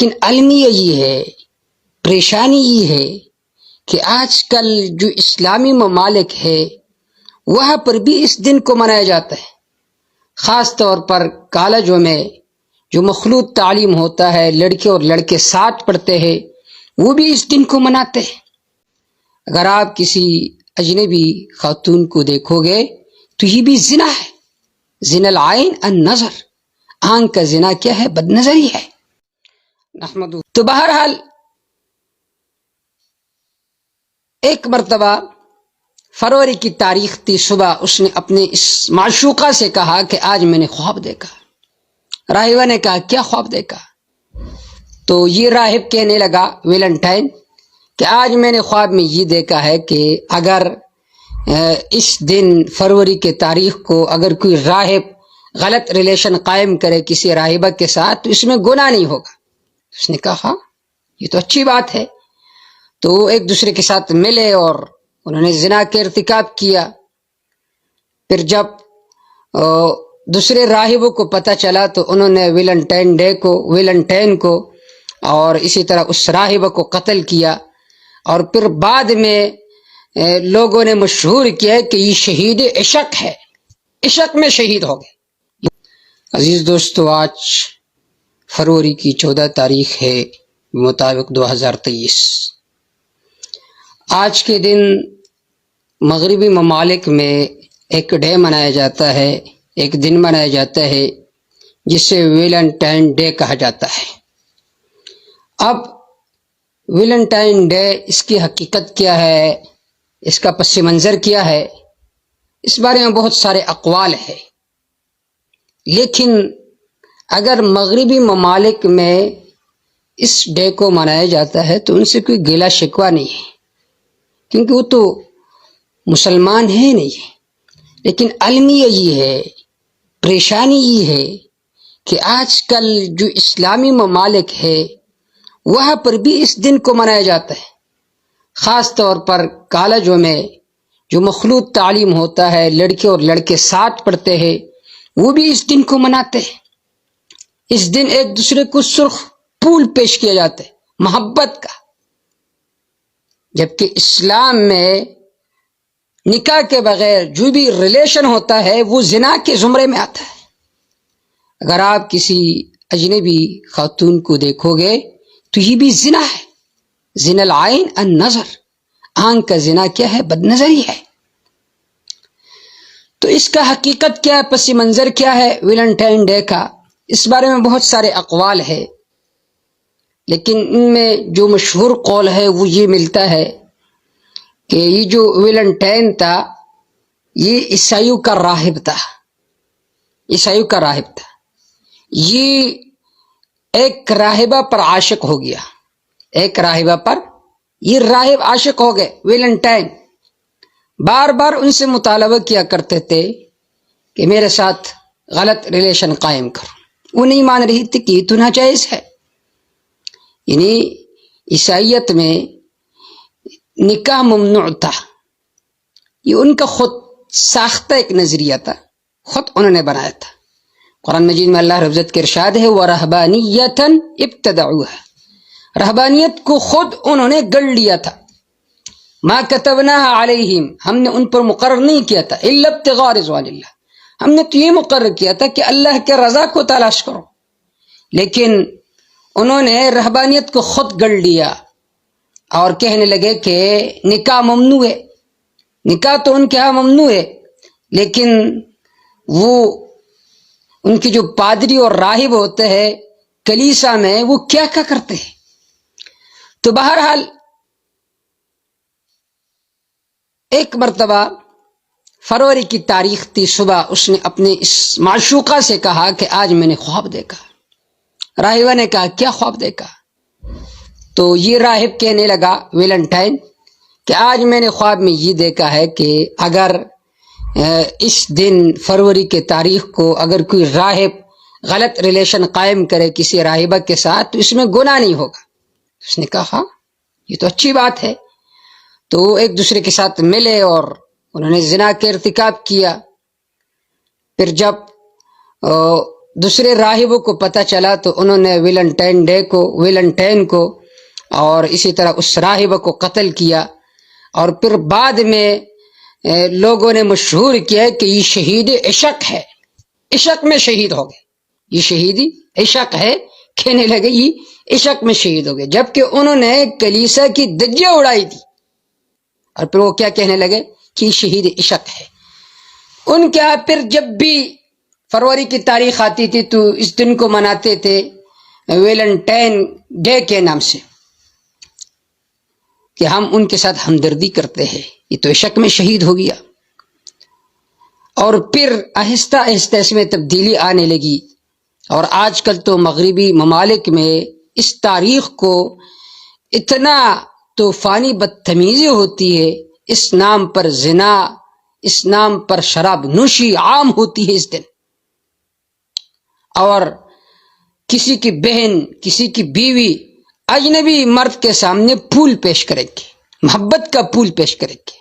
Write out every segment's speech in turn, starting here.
لیکن المیہ یہ ہے، پریشانی یہ ہے کہ آج کل جو اسلامی ممالک ہے وہاں پر بھی اس دن کو منایا جاتا ہے. خاص طور پر کالجوں میں جو مخلوط تعلیم ہوتا ہے، لڑکے اور لڑکے ساتھ پڑھتے ہیں، وہ بھی اس دن کو مناتے ہیں. اگر آپ کسی اجنبی خاتون کو دیکھو گے تو یہ بھی زنا ہے. زنا العین النظر، آنکھ کا زنا کیا ہے؟ بد نظری ہے. تو بہرحال ایک مرتبہ فروری کی تاریخ تھی، صبح اس نے اپنے اس معشوقہ سے کہا کہ آج میں نے خواب دیکھا. راہبہ نے کہا کیا خواب دیکھا؟ تو یہ راہب کہنے لگا ویلنٹائن کہ آج میں نے خواب میں یہ دیکھا ہے کہ اگر اس دن فروری کے تاریخ کو اگر کوئی راہب غلط ریلیشن قائم کرے کسی راہبہ کے ساتھ تو اس میں گناہ نہیں ہوگا. اس نے کہا ہاں یہ تو اچھی بات ہے. تو وہ ایک دوسرے کے ساتھ ملے اور انہوں نے زنا کے ارتکاب کیا. پھر جب دوسرے راہبوں کو پتہ چلا تو انہوں نے ویلنٹائن کو اور اسی طرح اس راہبہ کو قتل کیا. اور پھر بعد میں لوگوں نے مشہور کیا کہ یہ شہید عشق ہے، عشق میں شہید ہو گئے. عزیز دوستو، آج فروری کی 14 تاریخ ہے مطابق 2023. آج کے دن مغربی ممالک میں ایک ڈے منایا جاتا ہے، ایک دن منایا جاتا ہے جسے ویلنٹائن ڈے کہا جاتا ہے. اب ویلنٹائن ڈے، اس کی حقیقت کیا ہے، اس کا پس منظر کیا ہے، اس بارے میں بہت سارے اقوال ہیں. لیکن اگر مغربی ممالک میں اس ڈے کو منایا جاتا ہے تو ان سے کوئی گلہ شکوہ نہیں ہے، کیونکہ وہ تو مسلمان ہیں نہیں. لیکن المیہ یہ ہے، پریشانی یہ ہے کہ آج کل جو اسلامی ممالک ہے وہاں پر بھی اس دن کو منایا جاتا ہے. خاص طور پر کالجوں میں جو مخلوط تعلیم ہوتا ہے، لڑکے اور لڑکے ساتھ پڑھتے ہیں، وہ بھی اس دن کو مناتے ہیں. اس دن ایک دوسرے کو سرخ پھول پیش کیا جاتا ہے محبت کا. جبکہ اسلام میں نکاح کے بغیر جو بھی ریلیشن ہوتا ہے وہ زنا کے زمرے میں آتا ہے. اگر آپ کسی اجنبی خاتون کو دیکھو گے تو یہ بھی زنا ہے. زنا العین النظر، آنکھ کا زنا کیا ہے؟ بد نظری ہے. تو اس کا حقیقت کیا ہے، پس منظر کیا ہے ویلنٹائن ڈے کا، اس بارے میں بہت سارے اقوال ہیں. لیکن ان میں جو مشہور قول ہے وہ یہ ملتا ہے کہ یہ جو ویلنٹائن تھا یہ عیسائیوں کا راہب تھا. عیسائیوں کا راہب تھا. یہ ایک راہبہ پر عاشق ہو گیا. ایک راہبہ پر یہ راہب عاشق ہو گئے. ویلنٹائن بار بار ان سے مطالبہ کیا کرتے تھے کہ میرے ساتھ غلط ریلیشن قائم کرو. وہ نہیں مان رہی تھی کہ یہ تو ناجائز ہے. یعنی عیسائیت میں نکاح ممنوع تھا. یہ ان کا خود ساختہ ایک نظریہ تھا، خود انہوں نے بنایا تھا. قرآن مجید میں اللہ رب العزت کے ارشاد ہے وَرَهْبَانِيَّةً ابْتَدَعُوهَا، رہبانیت کو خود انہوں نے گڑھ لیا تھا. مَا كَتَبْنَاهَا عَلَيْهِمْ، ہم نے ان پر مقرر نہیں کیا تھا إِلَّا ابْتِغَاءَ رِضْوَانِ اللَّهِ، ہم نے تو یہ مقرر کیا تھا کہ اللہ کے رضا کو تلاش کرو. لیکن انہوں نے رہبانیت کو خود گڑھ لیا اور کہنے لگے کہ نکاح ممنوع ہے. نکاح تو ان کے ہاں ممنوع ہے، لیکن وہ ان کے جو پادری اور راہب ہوتے ہیں کلیسا میں وہ کیا کیا کرتے ہیں. تو بہرحال ایک مرتبہ فروری کی تاریخ تھی، صبح اس نے اپنے اس معشوقہ سے کہا کہ آج میں نے خواب دیکھا. راہبہ نے کہا کیا خواب دیکھا؟ تو یہ راہب کہنے لگا ویلنٹائن کہ آج میں نے خواب میں یہ دیکھا ہے کہ اگر اس دن فروری کے تاریخ کو اگر کوئی راہب غلط ریلیشن قائم کرے کسی راہبہ کے ساتھ تو اس میں گناہ نہیں ہوگا. اس نے کہا ہاں یہ تو اچھی بات ہے. تو وہ ایک دوسرے کے ساتھ ملے اور انہوں نے زنا کے ارتکاب کیا. پھر جب دوسرے راہبوں کو پتہ چلا تو انہوں نے ویلنٹین کو اور اسی طرح اس راہب کو قتل کیا، اور پھر بعد میں لوگوں نے مشہور کیا کہ یہ شہید عشق ہے، عشق میں شہید ہو گئے، یہ شہید عشق ہے، کہنے لگے یہ عشق میں شہید ہو گئے، جبکہ انہوں نے کلیسا کی دھجیاں اڑائی تھی، اور پھر وہ کیا کہنے لگے کہ یہ شہید عشق ہے۔ ان کے یہاں پھر جب بھی فروری کی تاریخ آتی تھی تو اس دن کو مناتے تھے ویلنٹائن ڈے کے نام سے، کہ ہم ان کے ساتھ ہمدردی کرتے ہیں، یہ تو عشق میں شہید ہو گیا۔ اور پھر آہستہ آہستہ اس میں تبدیلی آنے لگی، اور آج کل تو مغربی ممالک میں اس تاریخ کو اتنا طوفانی بدتمیزی ہوتی ہے، اس نام پر زنا، اس نام پر شراب نوشی عام ہوتی ہے اس دن، اور کسی کی بہن، کسی کی بیوی اجنبی مرد کے سامنے پھول پیش کرے گی، محبت کا پھول پیش کرے گی،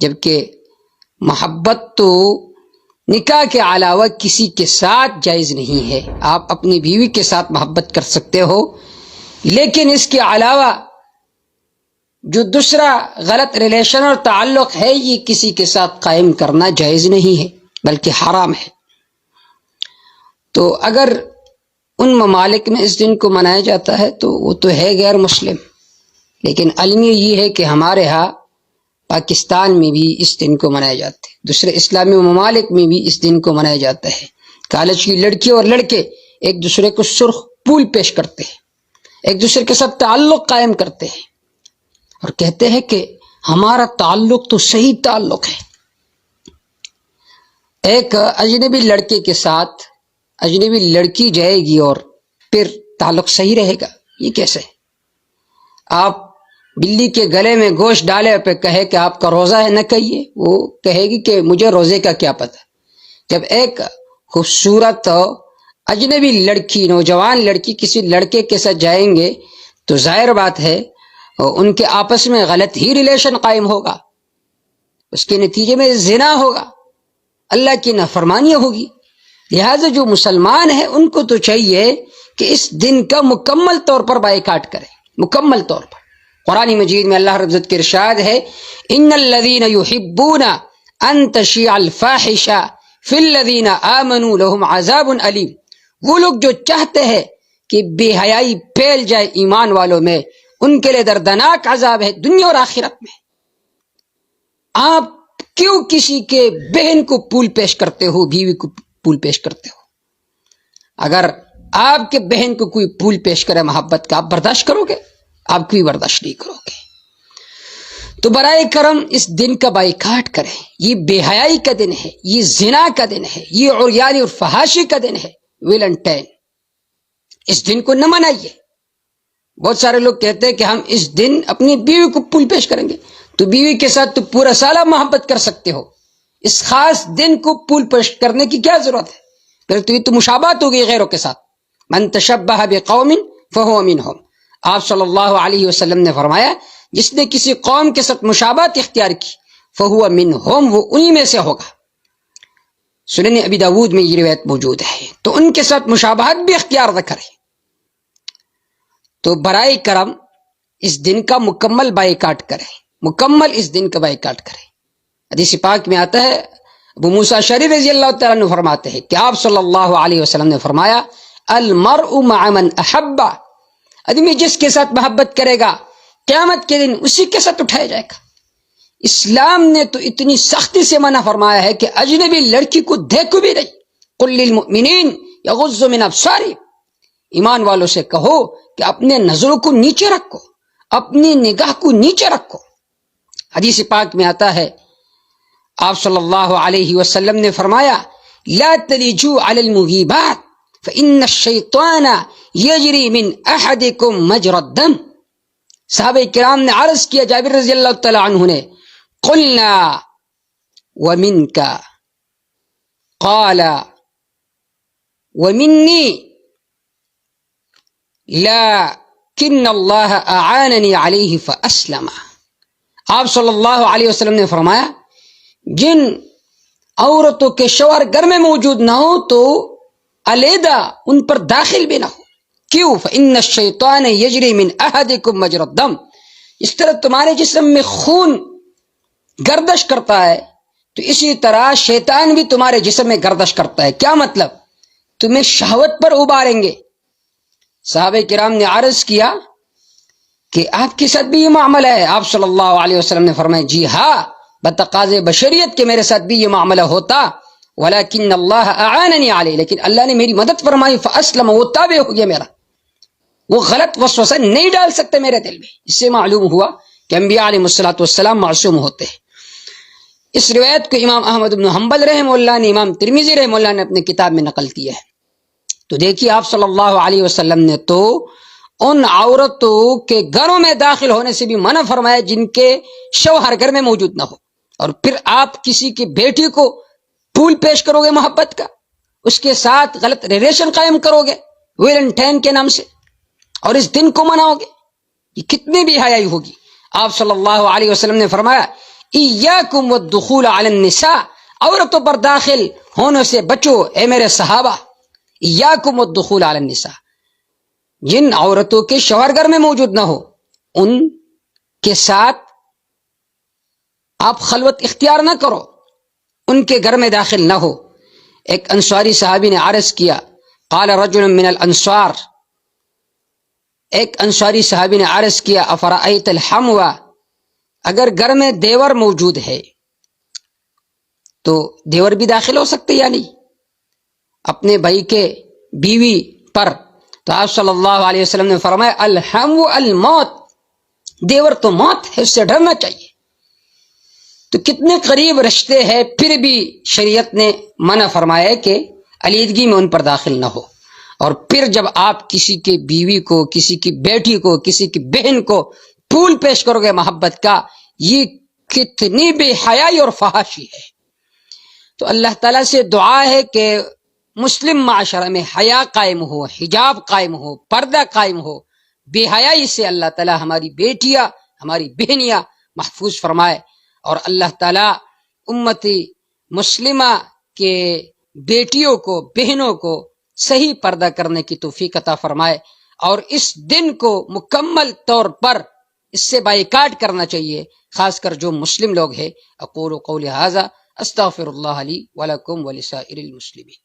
جبکہ محبت تو نکاح کے علاوہ کسی کے ساتھ جائز نہیں ہے۔ آپ اپنی بیوی کے ساتھ محبت کر سکتے ہو، لیکن اس کے علاوہ جو دوسرا غلط ریلیشن اور تعلق ہے یہ کسی کے ساتھ قائم کرنا جائز نہیں ہے بلکہ حرام ہے۔ تو اگر ان ممالک میں اس دن کو منایا جاتا ہے تو وہ تو ہے غیر مسلم، لیکن المیہ یہ ہے کہ ہمارے ہاں پاکستان میں بھی اس دن کو منایا جاتا ہے، دوسرے اسلامی ممالک میں بھی اس دن کو منایا جاتا ہے۔ کالج کی لڑکی اور لڑکے ایک دوسرے کو سرخ پھول پیش کرتے ہیں، ایک دوسرے کے ساتھ تعلق قائم کرتے ہیں، اور کہتے ہیں کہ ہمارا تعلق تو صحیح تعلق ہے۔ ایک اجنبی لڑکے کے ساتھ اجنبی لڑکی جائے گی اور پھر تعلق صحیح رہے گا؟ یہ کیسے؟ آپ بلی کے گلے میں گوشت ڈالے پہ کہے کہ آپ کا روزہ ہے، نہ کہیے، وہ کہے گی کہ مجھے روزے کا کیا پتہ۔ جب ایک خوبصورت اجنبی لڑکی، نوجوان لڑکی کسی لڑکے کے ساتھ جائیں گے تو ظاہر بات ہے ان کے آپس میں غلط ہی ریلیشن قائم ہوگا، اس کے نتیجے میں زنا ہوگا، اللہ کی نافرمانی ہوگی۔ لہٰذا جو مسلمان ہیں ان کو تو چاہیے کہ اس دن کا مکمل طور پر بائیکاٹ کریں، مکمل طور پر۔ قرآن مجید میں اللہ رب العزت کے ارشاد ہے، ان الذین یحبون ان تشیع الفاحشہ فی الذین آمنوا لہم عذاب علیم، وہ لوگ جو چاہتے ہیں کہ بے حیائی پھیل جائے ایمان والوں میں، ان کے لیے دردناک عذاب ہے دنیا اور آخرت میں۔ آپ کیوں کسی کے بہن کو پھول پیش کرتے ہو، بیوی کو پھول پیش کرتے ہو؟ اگر آپ کے بہن کو کوئی پھول پیش کرے محبت کا، آپ برداشت کرو گے؟ آپ کوئی برداشت نہیں کرو گے۔ تو برائے کرم اس دن کا بائیکاٹ کریں، یہ بے حیائی کا دن ہے، یہ زنا کا دن ہے، یہ عریانی اور فحاشی کا دن ہے، ویلنٹائن۔ اس دن کو نہ منائیے۔ بہت سارے لوگ کہتے ہیں کہ ہم اس دن اپنی بیوی کو پھول پیش کریں گے، تو بیوی کے ساتھ تو پورا سال آپ محبت کر سکتے ہو، اس خاص دن کو پھول پیش کرنے کی کیا ضرورت ہے؟ پھر تو یہ تو مشابہت ہو گئی غیروں کے ساتھ۔ من تشبہ بقوم فہو منہم، آپ صلی اللہ علیہ وسلم نے فرمایا جس نے کسی قوم کے ساتھ مشابہت اختیار کی فہو منہم، وہ انہی میں سے ہوگا۔ سنن ابی داود میں یہ روایت موجود ہے، تو ان کے ساتھ مشابہت بھی اختیار نہ کریں۔ تو برائے کرم اس دن کا مکمل بائیکاٹ کریں، مکمل اس دن کا بائیکاٹ کریں۔ حدیث پاک میں آتا ہے، ابو موسیٰ اشعری رضی اللہ تعالیٰ عنہ فرماتے ہیں کہ آپ صلی اللہ علیہ وسلم نے فرمایا، المرء مع من احب، آدمی جس کے ساتھ محبت کرے گا قیامت کے دن اسی کے ساتھ اٹھایا جائے گا۔ اسلام نے تو اتنی سختی سے منع فرمایا ہے کہ اجنبی لڑکی کو دیکھو بھی نہیں۔ قل للمؤمنین یغضوا من ابصارہم، ایمان والوں سے کہو کہ اپنے نظروں کو نیچے رکھو، اپنی نگاہ کو نیچے رکھو۔ حدیث پاک میں آتا ہے، آپ صلی اللہ علیہ وسلم نے فرمایا، لا تلجوا علی المغیبات فإن الشیطان یجری من احدکم مجری الدم۔ صحابہ کرام نے عرض کیا، جابر رضی اللہ تعالی عنہ نے، قلنا ومنک، قال ومنی لیکن اللہ اعاننی علیہ فاسلم۔ آپ صلی اللہ علیہ وسلم نے فرمایا، جن عورتوں کے شوہر گھر میں موجود نہ ہو تو علیحدہ ان پر داخل بھی نہ ہو. کیوں؟ فإن الشیطان یجری من احدکم مجری الدم، اس طرح تمہارے جسم میں خون گردش کرتا ہے تو اسی طرح شیطان بھی تمہارے جسم میں گردش کرتا ہے. کیا مطلب؟ تمہیں شہوت پر اباریں گے. صحابہ کرام نے عرض کیا کہ آپ کے ساتھ بھی یہ معاملہ ہے؟ آپ صلی اللہ علیہ وسلم نے فرمایا جی ہاں، بتقاضے بشریت کے میرے ساتھ بھی یہ معاملہ ہوتا، ولیکن اللہ اعاننی علیہ، لیکن اللہ نے میری مدد فرمائی، فاسلم، وہ تابع ہو گیا میرا، وہ غلط وسوسہ نہیں ڈال سکتے میرے دل میں. اس سے معلوم ہوا کہ انبیاء علیہ الصلوۃ والسلام معصوم ہوتے ہیں. اس روایت کو امام احمد بن حنبل رحمہ اللہ نے، امام ترمذی رحمہ اللہ نے اپنی کتاب میں نقل کیا ہے. تو دیکھیے آپ صلی اللہ علیہ وسلم نے تو ان عورتوں کے گھروں میں داخل ہونے سے بھی منع فرمایا جن کے شوہر گھر میں موجود نہ ہو. اور پھر آپ کسی کی بیٹی کو پھول پیش کرو گے محبت کا، اس کے ساتھ غلط ریلیشن قائم کرو گے ویلنٹائن کے نام سے، اور اس دن کو مناؤ گے، یہ کتنی بھی حیائی ہوگی. آپ صلی اللہ علیہ وسلم نے فرمایا ایاکم والدخول علی النساء، عورتوں پر داخل ہونے سے بچو اے میرے صحابہ. ایاکم والدخول علی النساء، جن عورتوں کے شوہر گھر میں موجود نہ ہو ان کے ساتھ آپ خلوت اختیار نہ کرو، ان کے گھر میں داخل نہ ہو. ایک انصاری صحابی نے عرض کیا، قال رجل من الانصار، ایک انصاری صحابی نے عرض کیا افرأیت الحموا، اگر گھر میں دیور موجود ہے تو دیور بھی داخل ہو سکتے یا نہیں اپنے بھائی کے بیوی پر؟ تو آپ صلی اللہ علیہ وسلم نے فرمایا الحمو الموت، دیور تو موت ہے، اس سے ڈرنا چاہیے. تو کتنے قریب رشتے ہیں، پھر بھی شریعت نے منع فرمایا کہ علیحدگی میں ان پر داخل نہ ہو. اور پھر جب آپ کسی کی بیوی کو، کسی کی بیٹی کو، کسی کی بہن کو پھول پیش کرو گے محبت کا، یہ کتنی بے حیائی اور فحاشی ہے. تو اللہ تعالیٰ سے دعا ہے کہ مسلم معاشرہ میں حیا قائم ہو، حجاب قائم ہو، پردہ قائم ہو. بے حیائی سے اللہ تعالیٰ ہماری بیٹیاں، ہماری بہنیاں محفوظ فرمائے، اور اللہ تعالیٰ امتی مسلمہ کے بیٹیوں کو، بہنوں کو صحیح پردہ کرنے کی توفیق عطا فرمائے، اور اس دن کو مکمل طور پر اس سے بائیکاٹ کرنا چاہیے، خاص کر جو مسلم لوگ ہیں. اقول قولی ھذا استغفر اللہ لی ولکم ولسائر المسلمین.